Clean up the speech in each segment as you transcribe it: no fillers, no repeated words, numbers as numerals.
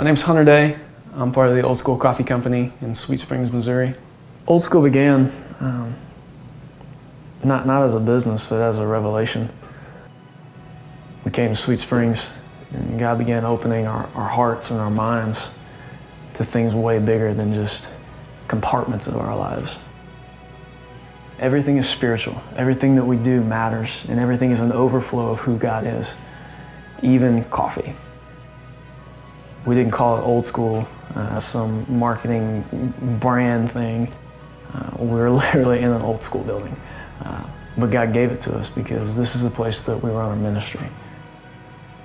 My name's Hunter Day. I'm part of the Old School Coffee Company in Sweet Springs, Missouri. Old School began not as a business, but as a revelation. We came to Sweet Springs, and God began opening our hearts and our minds to things way bigger than just compartments of our lives. Everything is spiritual. Everything that we do matters, and everything is an overflow of who God is, even coffee. We didn't call it Old School, some marketing brand thing. We were literally in an old school building. But God gave it to us because this is the place that we run our ministry.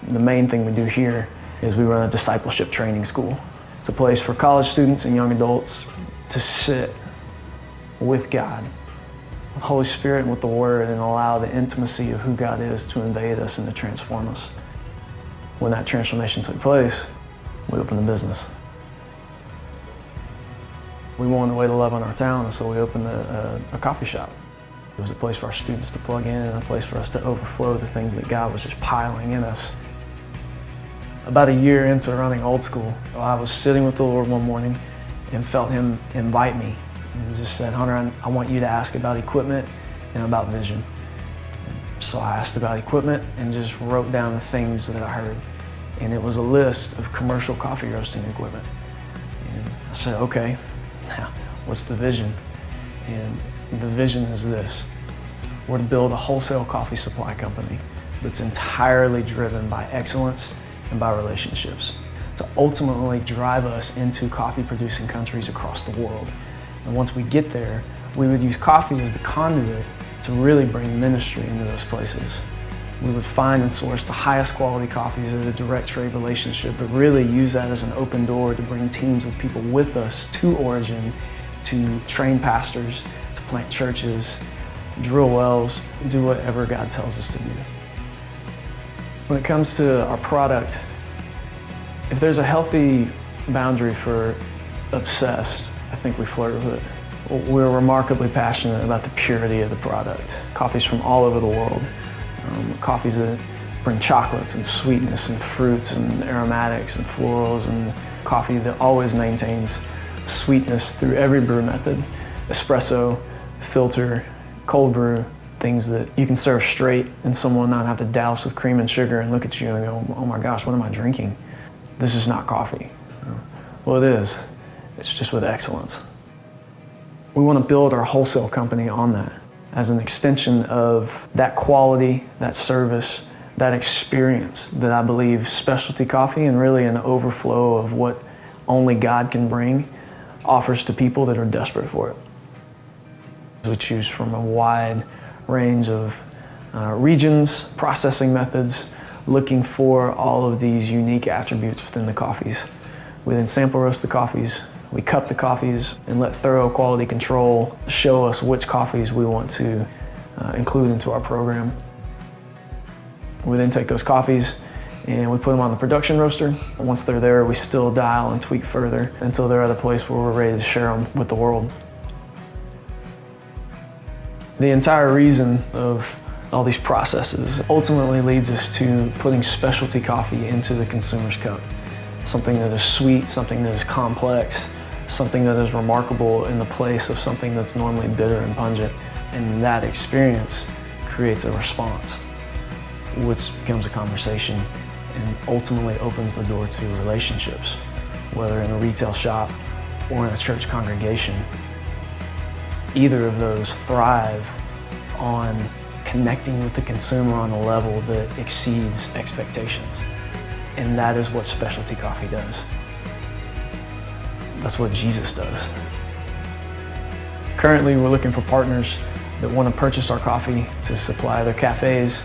The main thing we do here is we run a discipleship training school. It's a place for college students and young adults to sit with God, with the Holy Spirit and with the Word, and allow the intimacy of who God is to invade us and to transform us. When that transformation took place, we opened a business. We wanted a way to love on our town, and so we opened a coffee shop. It was a place for our students to plug in and a place for us to overflow the things that God was just piling in us. About a year into running Old School, I was sitting with the Lord one morning and felt Him invite me and just said, "Hunter, I want you to ask about equipment and about vision." So I asked about equipment and just wrote down the things that I heard. And it was a list of commercial coffee roasting equipment. And I said, okay, now what's the vision? And the vision is this: we're to build a wholesale coffee supply company that's entirely driven by excellence and by relationships, to ultimately drive us into coffee producing countries across the world. And once we get there, we would use coffee as the conduit to really bring ministry into those places. We would find and source the highest quality coffees at a direct trade relationship, but really use that as an open door to bring teams of people with us to Origin, to train pastors, to plant churches, drill wells, do whatever God tells us to do. When it comes to our product, if there's a healthy boundary for obsessed, I think we flirt with it. We're remarkably passionate about the purity of the product. Coffees from all over the world. Coffees that bring chocolates and sweetness and fruits and aromatics and florals, and coffee that always maintains sweetness through every brew method. Espresso, filter, cold brew, things that you can serve straight and someone not have to douse with cream and sugar and look at you and go, "Oh my gosh, what am I drinking? This is not coffee." Well, it is. It's just with excellence. We want to build our wholesale company on that, as an extension of that quality, that service, that experience that I believe specialty coffee, and really an overflow of what only God can bring, offers to people that are desperate for it. We choose from a wide range of regions, processing methods, looking for all of these unique attributes within the coffees. We then sample roast the coffees. We cup the coffees and let thorough quality control show us which coffees we want to include into our program. We then take those coffees and we put them on the production roaster. Once they're there, we still dial and tweak further until they're at a place where we're ready to share them with the world. The entire reason of all these processes ultimately leads us to putting specialty coffee into the consumer's cup. Something that is sweet, something that is complex, something that is remarkable in the place of something that's normally bitter and pungent. And that experience creates a response, which becomes a conversation and ultimately opens the door to relationships, whether in a retail shop or in a church congregation. Either of those thrive on connecting with the consumer on a level that exceeds expectations. And that is what specialty coffee does. That's what Jesus does. Currently, we're looking for partners that want to purchase our coffee to supply their cafes,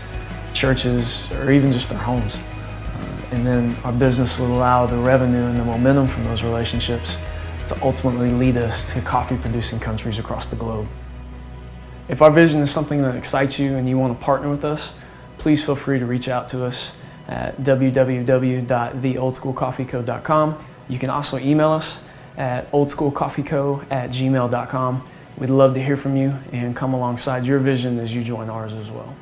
churches, or even just their homes. And then our business will allow the revenue and the momentum from those relationships to ultimately lead us to coffee-producing countries across the globe. If our vision is something that excites you and you want to partner with us, please feel free to reach out to us at www.theoldschoolcoffeeco.com. You can also email us at oldschoolcoffeeco@gmail.com. We'd love to hear from you and come alongside your vision as you join ours as well.